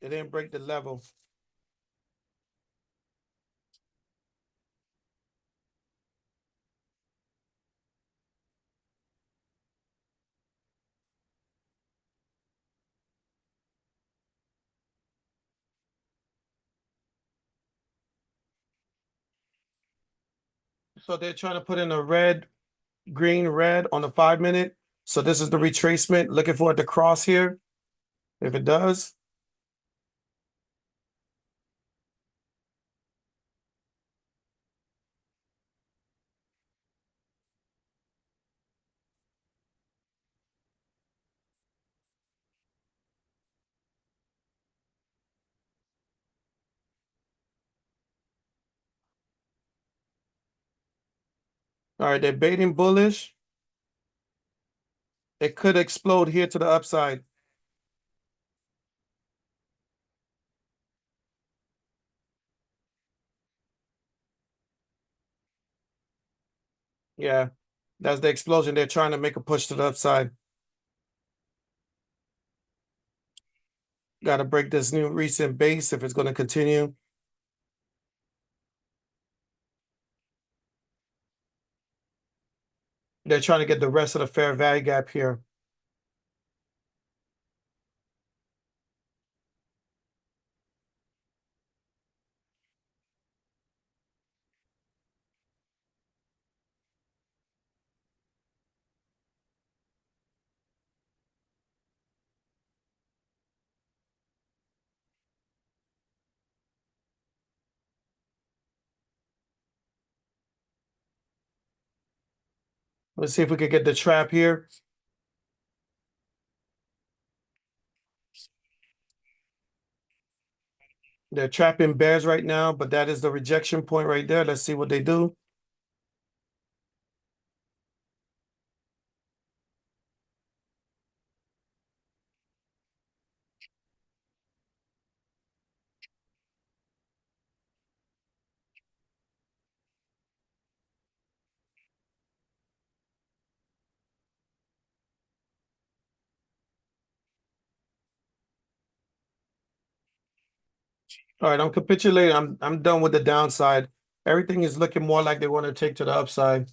It didn't break the level. So they're trying to put in a red, green, red on the 5-minute. So this is the retracement. Looking for it to cross here. If it does. All right, they're baiting bullish. It could explode here to the upside. Yeah, that's the explosion. They're trying to make a push to the upside. Got to break this new recent base if it's going to continue. They're trying to get the rest of the fair value gap here. Let's see if we could get the trap here. They're trapping bears right now, but that is the rejection point right there. Let's see what they do. All right, I'm capitulating. I'm done with the downside. Everything is looking more like they want to take to the upside.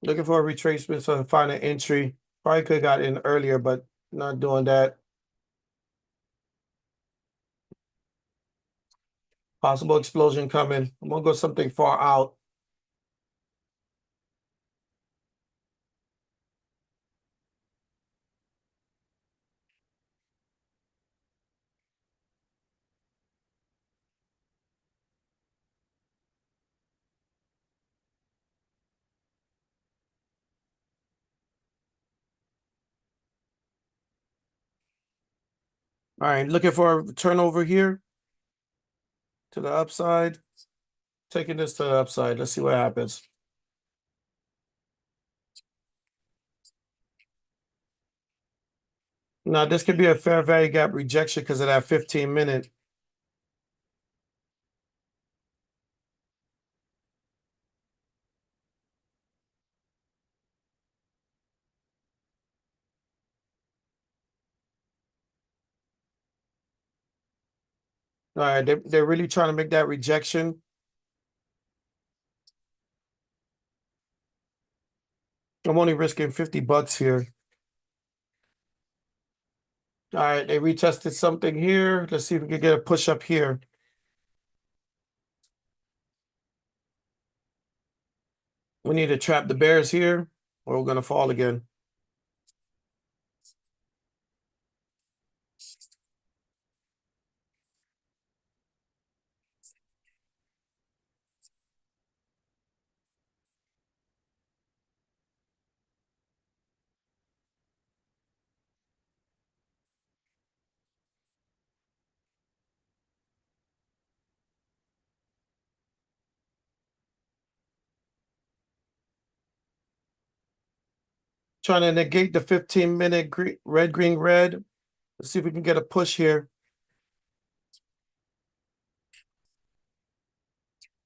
Looking for a retracement so I can find an entry. Probably could have got in earlier, but not doing that. Possible explosion coming. I'm gonna go something far out. All right, looking for a turnover here to the upside. Taking this to the upside. Let's see what happens. Now, this could be a fair value gap rejection because of that 15-minute. All right, they're really trying to make that rejection. I'm only risking $50 here. All right, they retested something here. Let's see if we can get a push up here. We need to trap the bears here, or we're gonna fall again. Trying to negate the 15-minute red, green, red. Let's see if we can get a push here.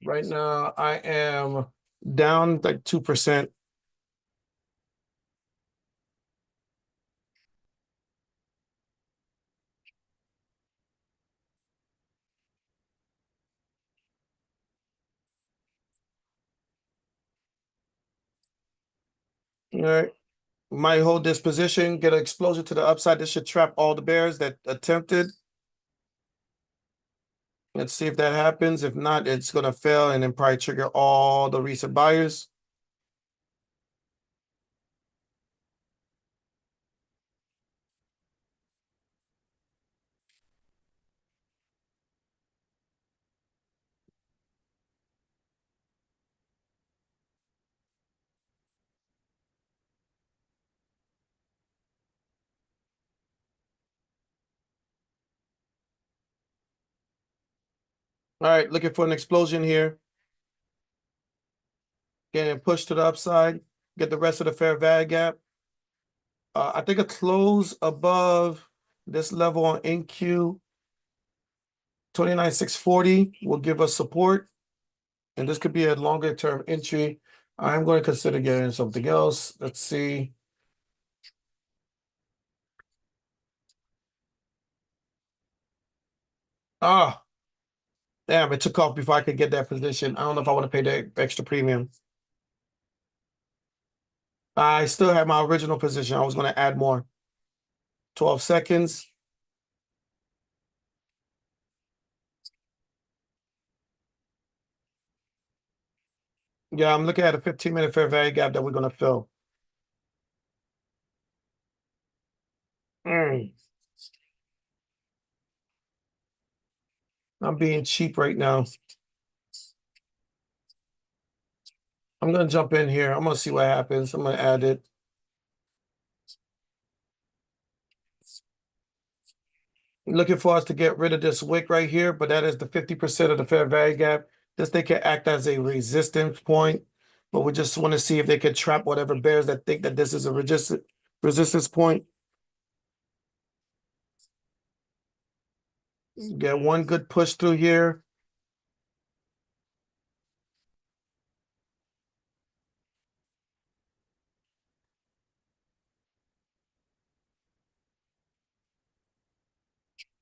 Right now, I am down like 2%. All right. Might hold this position, get an explosion to the upside. This should trap all the bears that attempted. Let's see if that happens. If not, it's going to fail and then probably trigger all the recent buyers. All right, looking for an explosion here. Getting pushed to the upside. Get the rest of the fair value gap. I think a close above this level on NQ 29,640 will give us support. And this could be a longer term entry. I'm going to consider getting something else. Let's see. Ah, damn, it took off before I could get that position. I don't know if I want to pay the extra premium. I still have my original position. I was going to add more. 12 seconds. Yeah, I'm looking at a 15-minute fair value gap that we're going to fill. Mm. I'm being cheap right now. I'm going to jump in here. I'm going to see what happens. I'm going to add it. Looking for us to get rid of this wick right here, but that is the 50% of the fair value gap. This they can act as a resistance point, but we just want to see if they can trap whatever bears that think that this is a resistance point. Get one good push through here.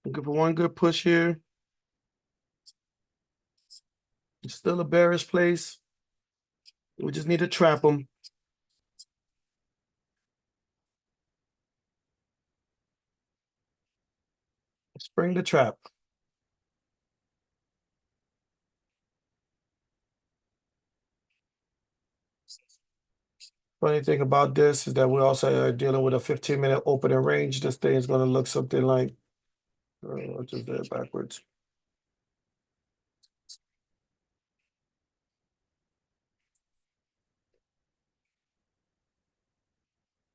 Looking for one good push here. It's still a bearish place. We just need to trap them. Spring the trap. Funny thing about this is that we also are dealing with a 15-minute opening range. This thing is going to look something like, what is that backwards?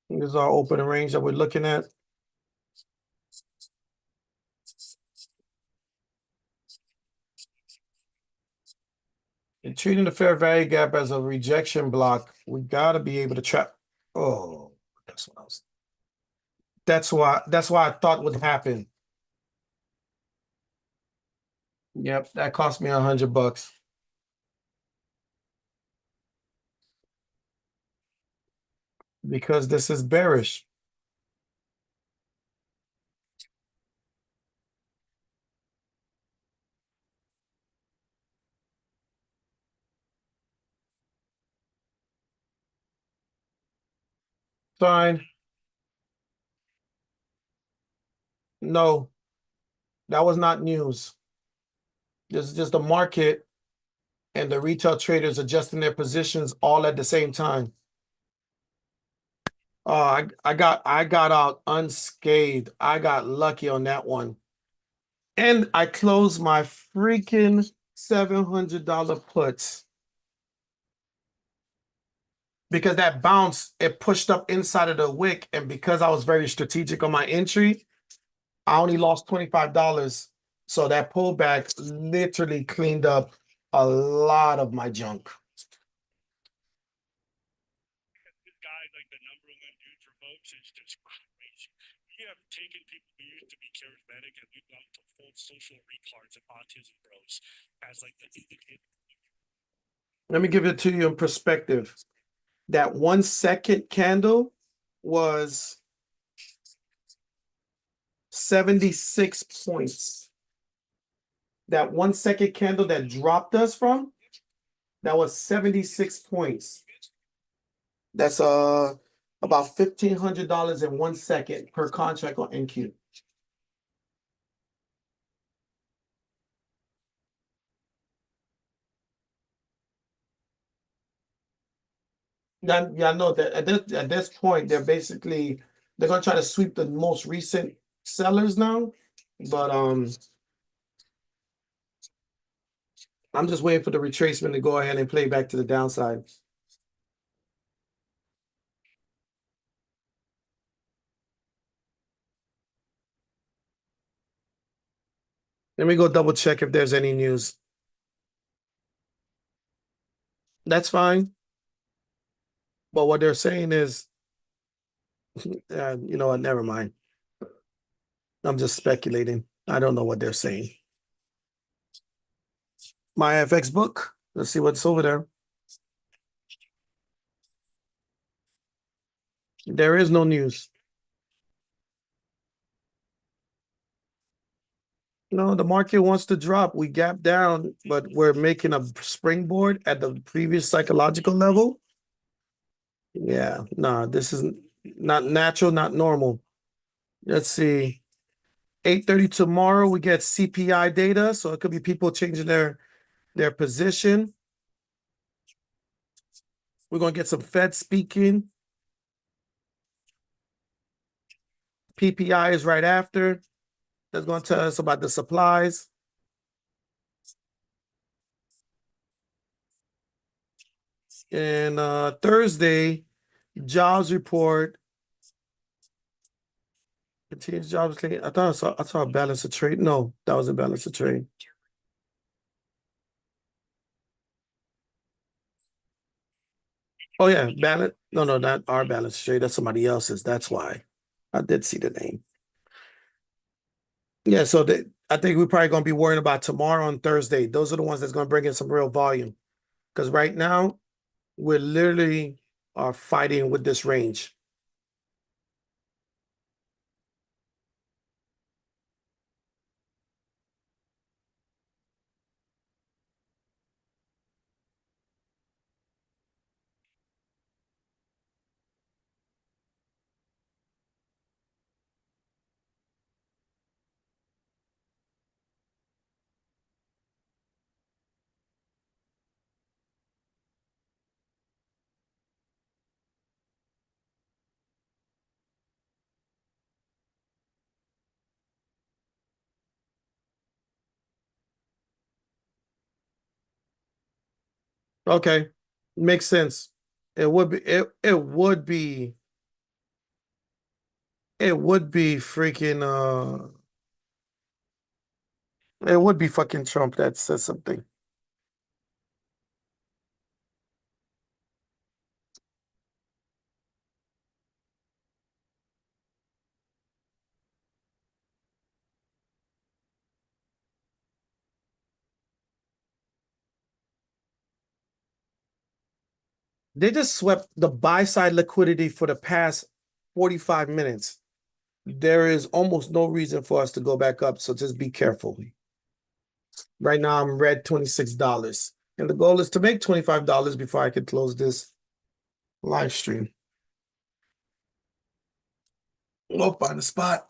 This is our opening range that we're looking at. And treating the fair value gap as a rejection block, we got to be able to trap. Oh, that's what I was. That's why I thought would happen. Yep, that cost me $100 because this is bearish. Fine. No, that was not news. This is just the market and the retail traders adjusting their positions all at the same time. Oh, I got out unscathed. I got lucky on that one. And I closed my freaking $700 puts because that bounce, it pushed up inside of the wick. And because I was very strategic on my entry, I only lost $25. So that pullback literally cleaned up a lot of my junk. This guy, like the number one dude for folks, is just crazy. We have taken people who used to be charismatic and we've gone to full social retards and autism bros as like the indicator. Let me give it to you in perspective. That 1 second candle was 76 points. That 1 second candle that dropped us from, that was 76 points. That's about $1,500 in 1 second per contract on NQ. Yeah, I know that at this point they're gonna try to sweep the most recent sellers now, but I'm just waiting for the retracement to go ahead and play back to the downside. Let me go double check if there's any news. That's fine. But what they're saying is, you know what? Never mind. I'm just speculating. I don't know what they're saying. My FX book. Let's see what's over there. There is no news. No, the market wants to drop. We gap down, but we're making a springboard at the previous psychological level. Yeah, no, this is not natural, not normal. Let's see. 8:30 tomorrow, we get CPI data, so it could be people changing their position. We're gonna get some Fed speaking. PPI is right after. That's gonna tell us about the supplies. And Thursday, jobs report. Continuous jobs claim. I saw a balance of trade. No, that was a balance of trade. Oh yeah, balance. No, not our balance of trade. That's somebody else's. That's why. I did see the name. Yeah, so I think we're probably gonna be worrying about tomorrow and Thursday. Those are the ones that's gonna bring in some real volume. Because right now, we're literally are fighting with this range. Okay, makes sense. It would be freaking it would be fucking Trump that says something. They just swept the buy side liquidity for the past 45 minutes. There is almost no reason for us to go back up, so just be careful. Right now I'm red $26. And the goal is to make $25 before I can close this live stream. We'll find a spot.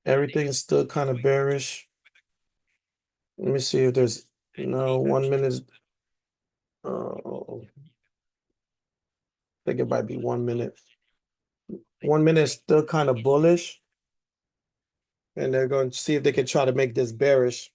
Everything's still kind of bearish. Let me see if there's no 1 minute. Oh, I think it might be 1 minute. 1 minute is still kind of bullish. And they're going to see if they can try to make this bearish.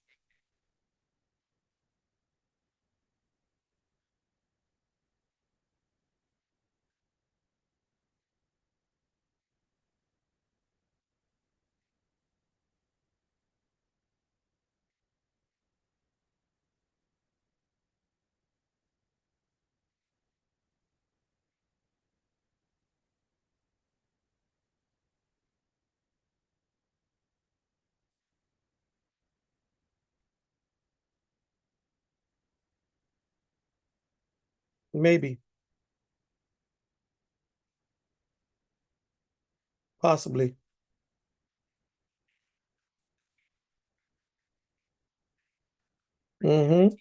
Maybe, possibly. Mm-hmm.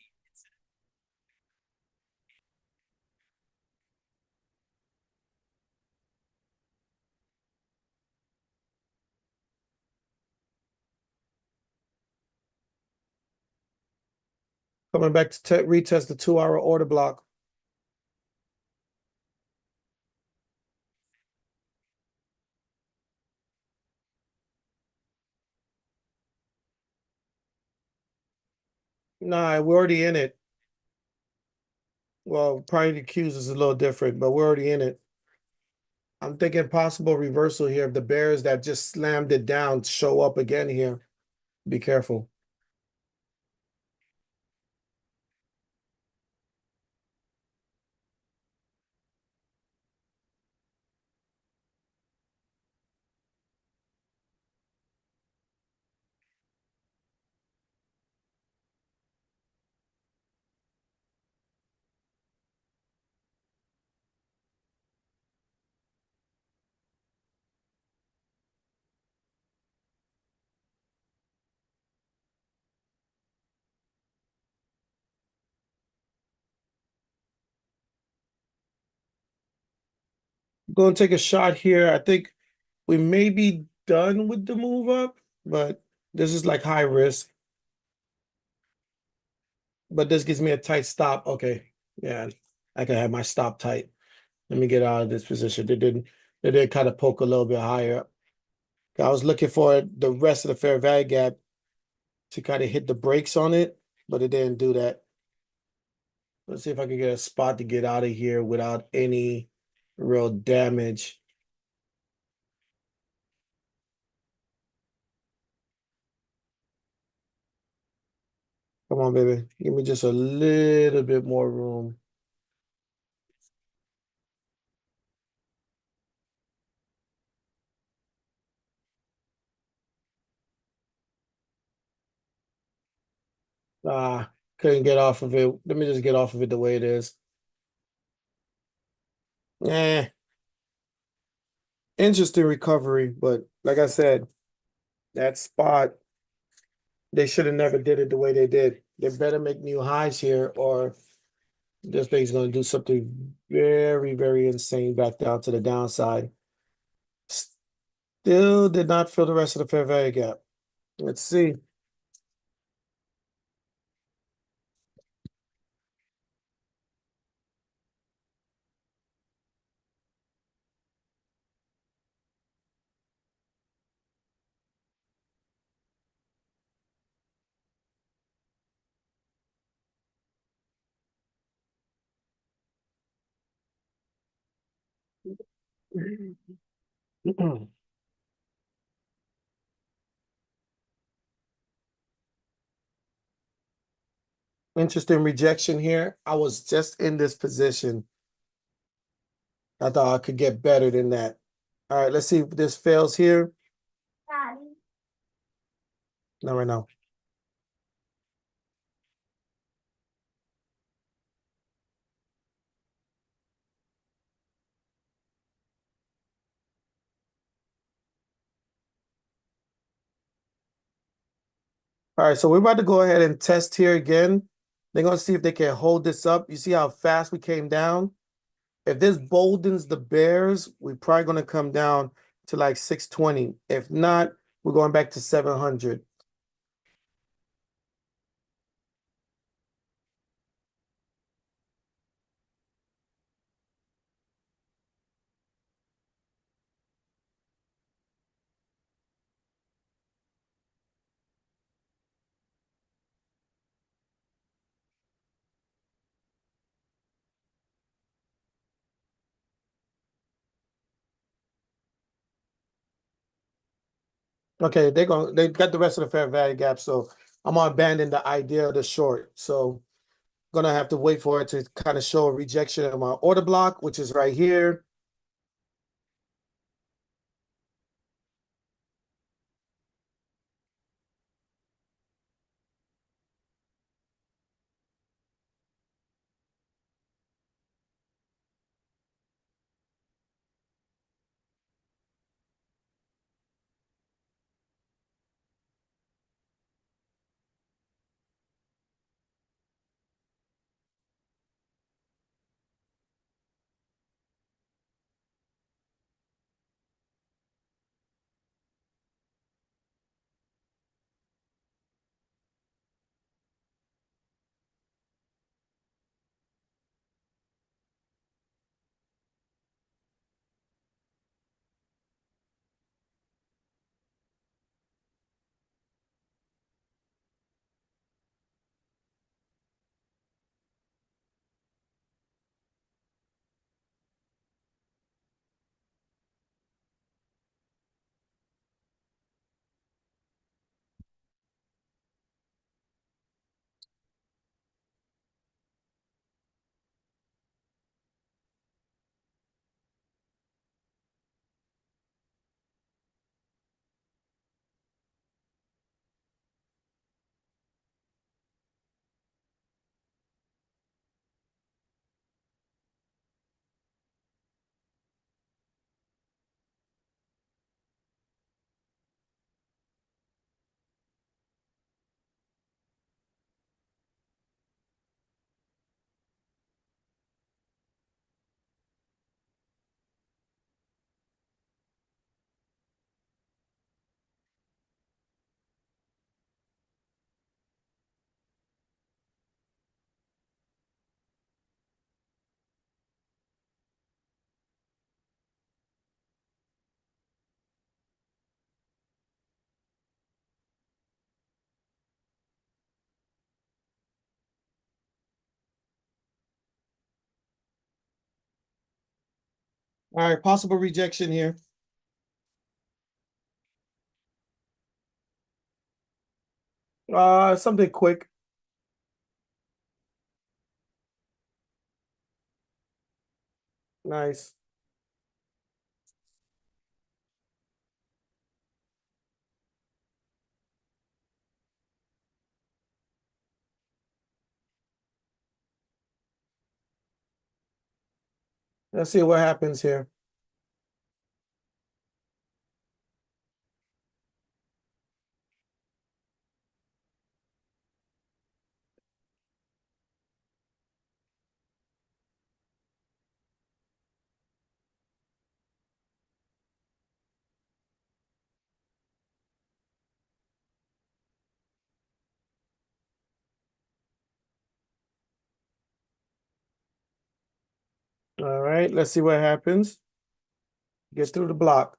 Coming back to retest the 2-hour order block. Nah, we're already in it. Well, probably the Qs is a little different, but we're already in it. I'm thinking possible reversal here. If the bears that just slammed it down show up again here, be careful. Going to take a shot here. I think we may be done with the move up, but this is like high risk. But this gives me a tight stop. Okay. Yeah, I can have my stop tight. Let me get out of this position. They did kind of poke a little bit higher. I was looking for the rest of the fair value gap to kind of hit the brakes on it, but it didn't do that. Let's see if I can get a spot to get out of here without any real damage. Come on, baby. Give me just a little bit more room. Ah, couldn't get off of it. Let me just get off of it the way it is. Eh, interesting recovery, but like I said, that spot, they should have never did it the way they did. They better make new highs here, or this thing's going to do something very, very insane back down to the downside. Still did not fill the rest of the fair value gap. Let's see. Interesting rejection here. I was just in this position. I thought I could get better than that. All right, let's see if this fails here. Not right now. All right, so we're about to go ahead and test here again. They're going to see if they can hold this up. You see how fast we came down? If this boldens the bears, we're probably going to come down to like 620. If not, We're going back to 700. Okay, they got the rest of the fair value gap, so I'm gonna abandon the idea of the short. So gonna have to wait for it to kind of show a rejection of my order block, which is right here. All right, possible rejection here. Something quick. Nice. Let's see what happens here. All right, let's see what happens. Get through the block.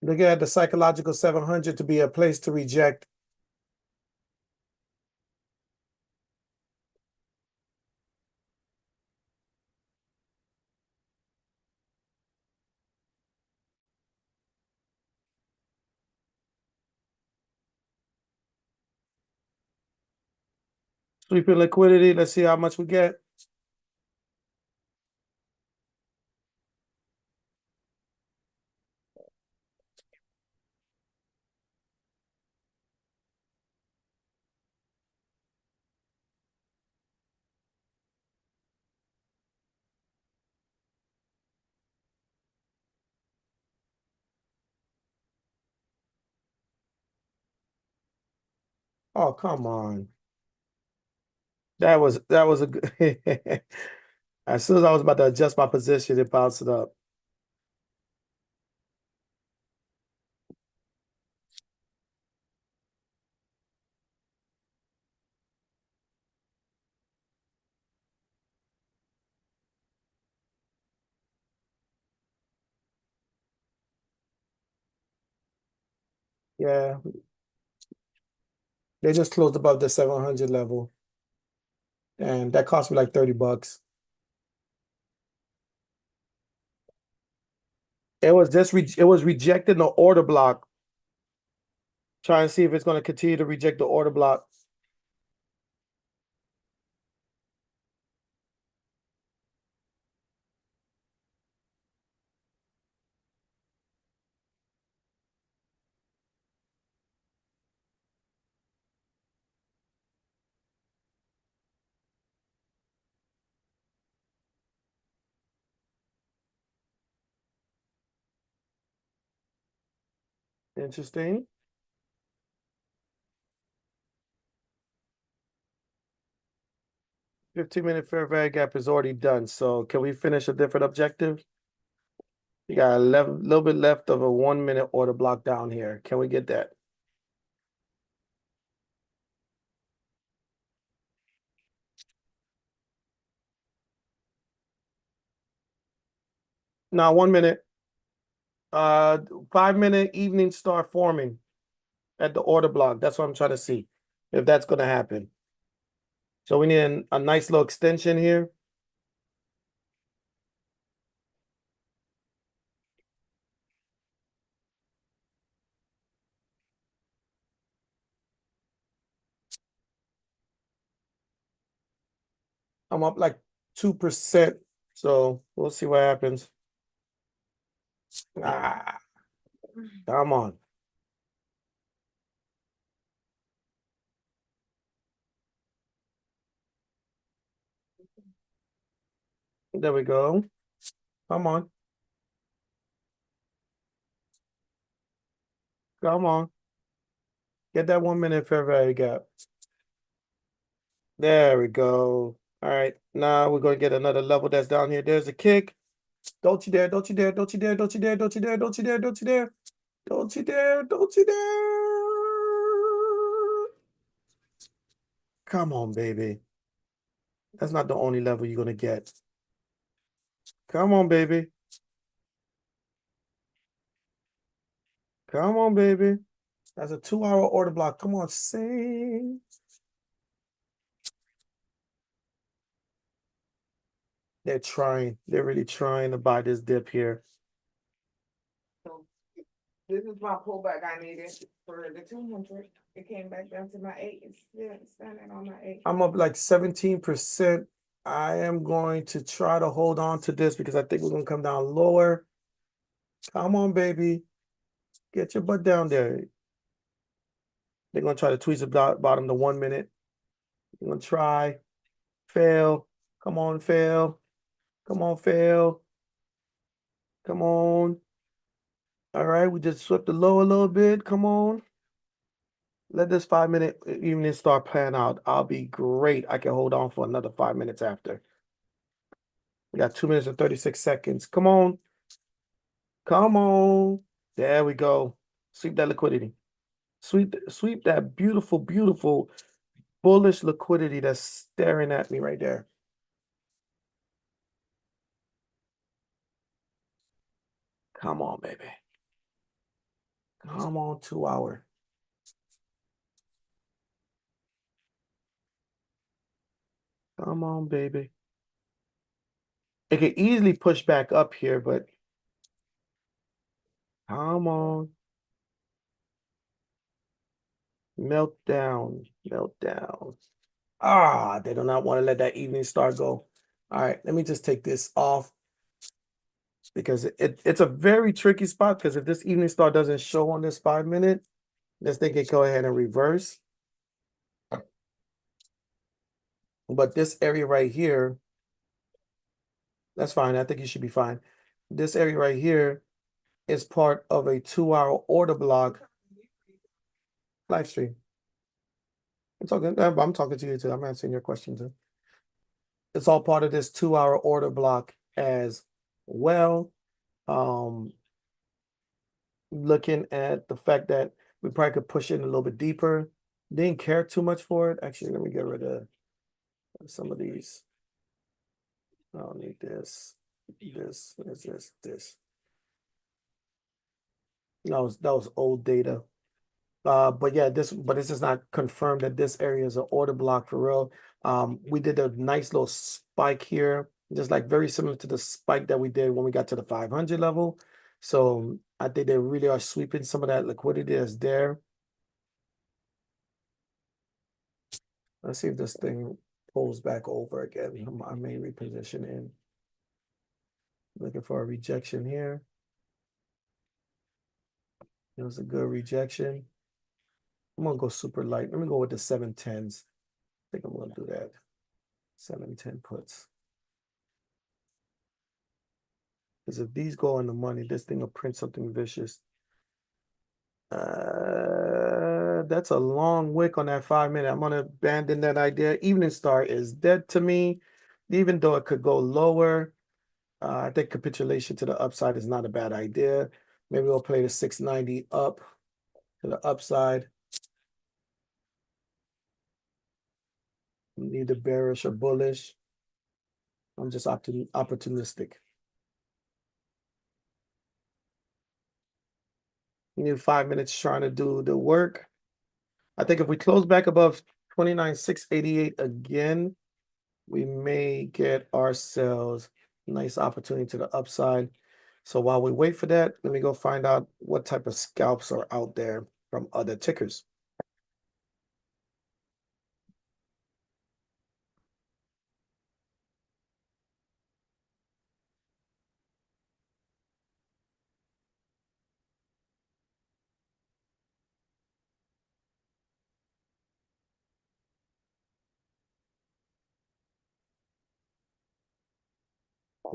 Look at the psychological 700 to be a place to reject. Sweeping liquidity. Let's see how much we get. Oh, come on. That was a good. As soon as I was about to adjust my position, it bounced it up. Yeah, they just closed above the 700 level, and that cost me like $30. It was rejecting the order block. Try and see if it's going to continue to reject the order block. Interesting. 15-minute fair value gap is already done. So can we finish a different objective? You got a little bit left of a 1-minute order block down here. Can we get that? Now 1 minute. 5-minute evening star forming at the order block. That's what I'm trying to see if that's going to happen. So we need a nice little extension here. I'm up like 2%. So we'll see what happens. Ah, come on. There we go. Come on. Come on. Get that 1-minute fair value gap. There we go. All right. Now we're going to get another level that's down here. There's a kick. Don't you dare, don't you dare, don't you dare, don't you dare, don't you dare, don't you dare, don't you dare. Don't you dare, don't you dare. Come on, baby. That's not the only level you're going to get. Come on, baby. Come on, baby. That's a 2-hour order block. Come on, sing. They're trying. They're really trying to buy this dip here. So this is my pullback I needed for the 200. It came back down to my 8. It's still standing on my 8. I'm up like 17%. I am going to try to hold on to this because I think we're going to come down lower. Come on, baby. Get your butt down there. They're going to try to tweeze the bottom to 1 minute. They're going to try. Fail. Come on, fail. Come on, fail. Come on. All right, we just swept the low a little bit. Come on. Let this 5-minute evening start playing out. I'll be great. I can hold on for another 5 minutes after. We got 2 minutes and 36 seconds. Come on. Come on. There we go. Sweep that liquidity. Sweep that beautiful, beautiful bullish liquidity that's staring at me right there. Come on, baby. Come on, 2-hour. Come on, baby. It could easily push back up here, but come on. Melt down. Melt down. Ah, they do not want to let that evening star go. All right, let me just take this off because it's a very tricky spot because if this evening star doesn't show on this 5-minute, this thing can go ahead and reverse. But this area right here, that's fine. I think you should be fine. This area right here is part of a 2-hour order block live stream. I'm talking to you too. I'm answering your question too. It's all part of this 2-hour order block as well. Looking at the fact that we probably could push in a little bit deeper. Didn't care too much for it. Actually, let me get rid of some of these. I don't need this. This. That was old data. But yeah, this is not confirmed that this area is an order block for real. We did a nice little spike here, just like very similar to the spike that we did when we got to the 500 level. So I think they really are sweeping some of that liquidity that's there. Let's see if this thing pulls back over again. I may reposition in. Looking for a rejection here. It was a good rejection. I'm gonna go super light. Let me go with the 710s. I think I'm gonna do that. 710 puts. Because if these go in the money, this thing will print something vicious. That's a long wick on that 5-minute. I'm gonna abandon that idea. Evening star is dead to me, even though it could go lower. I think capitulation to the upside is not a bad idea. Maybe we'll play the 690 up to the upside. Neither bearish or bullish. I'm just opportunistic. Need 5 minutes trying to do the work. I think if we close back above 29,688 again, we may get ourselves a nice opportunity to the upside. So while we wait for that, let me go find out what type of scalps are out there from other tickers.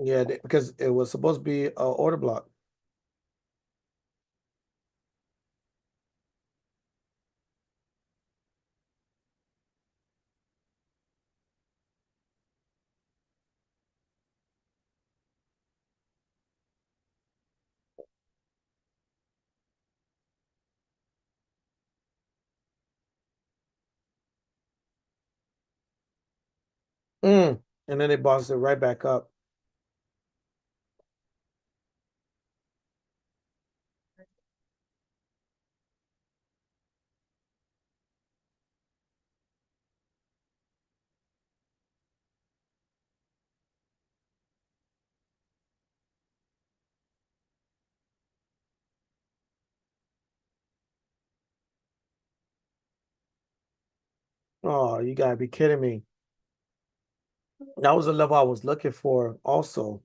Yeah, because it was supposed to be an order block. And then they bounced it right back up. Oh, you gotta be kidding me. That was the level I was looking for also.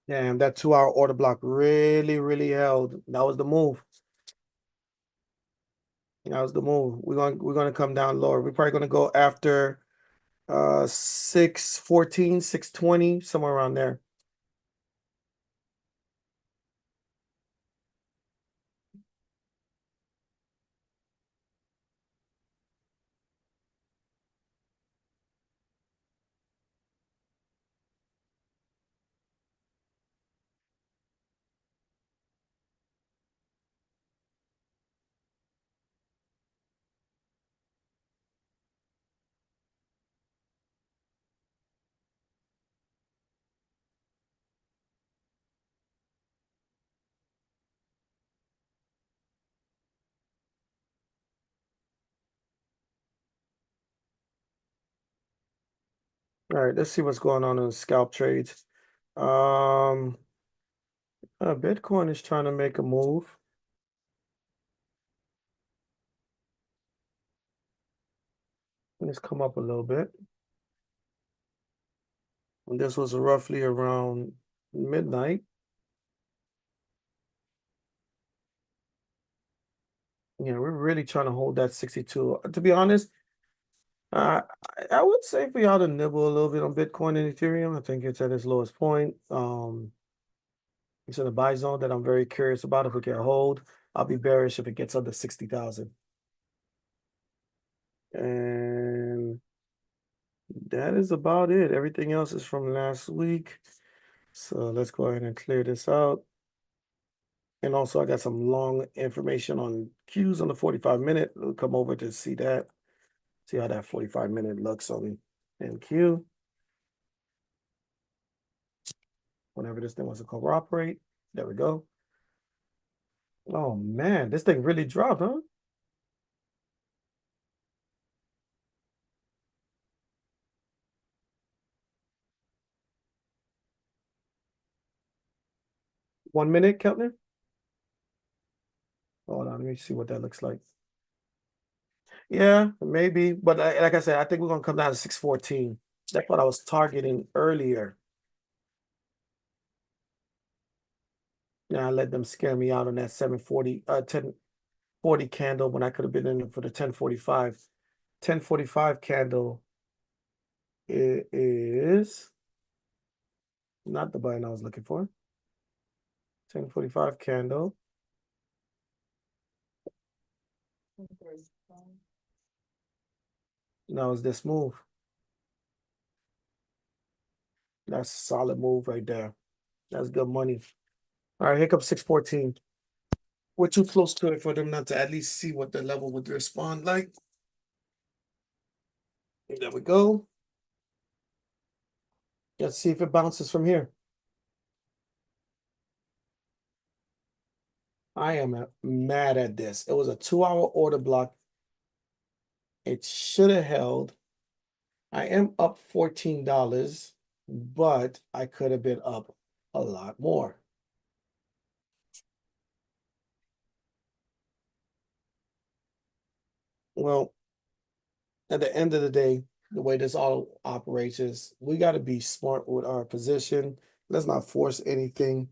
Damn, that 2-hour order block really held. That was the move. That was the move. We're gonna come down lower. We're probably gonna go after 614, 620, somewhere around there. All right, let's see what's going on in the scalp trades. Bitcoin is trying to make a move. Let's come up a little bit. And this was roughly around midnight. Yeah, we're really trying to hold that 62. To be honest, I would say for y'all to nibble a little bit on Bitcoin and Ethereum. I think it's at its lowest point. It's in a buy zone that I'm very curious about. If we can hold, I'll be bearish if it gets under 60,000. And that is about it. Everything else is from last week. So let's go ahead and clear this out. And also I got some long information on Qs on the 45-minute. We'll come over to see that. See how that 45-minute looks on NQ. Whenever this thing wants to cooperate. There we go. Oh man, this thing really dropped, huh? One minute, Keltner. Hold on, let me see what that looks like. Yeah, maybe. But like I said, I think we're gonna come down to 614. That's what I was targeting earlier. Yeah, I let them scare me out on that 740, 1040 candle when I could have been in for the 1045. 1045 candle is not the button I was looking for. 1045 candle. Now is this move. That's a solid move right there. That's good money. All right, here comes 614. We're too close to it for them not to at least see what the level would respond like. There we go. Let's see if it bounces from here. I am mad at this. It was a 2-hour order block. It should have held. I am up $14, but I could have been up a lot more. Well, at the end of the day, the way this all operates is we got to be smart with our position. Let's not force anything.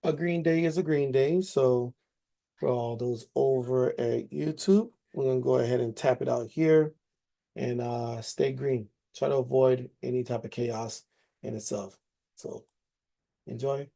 A green day is a green day. So for all those over at YouTube, we're going to go ahead and tap it out here and stay green. Try to avoid any type of chaos in itself. So enjoy.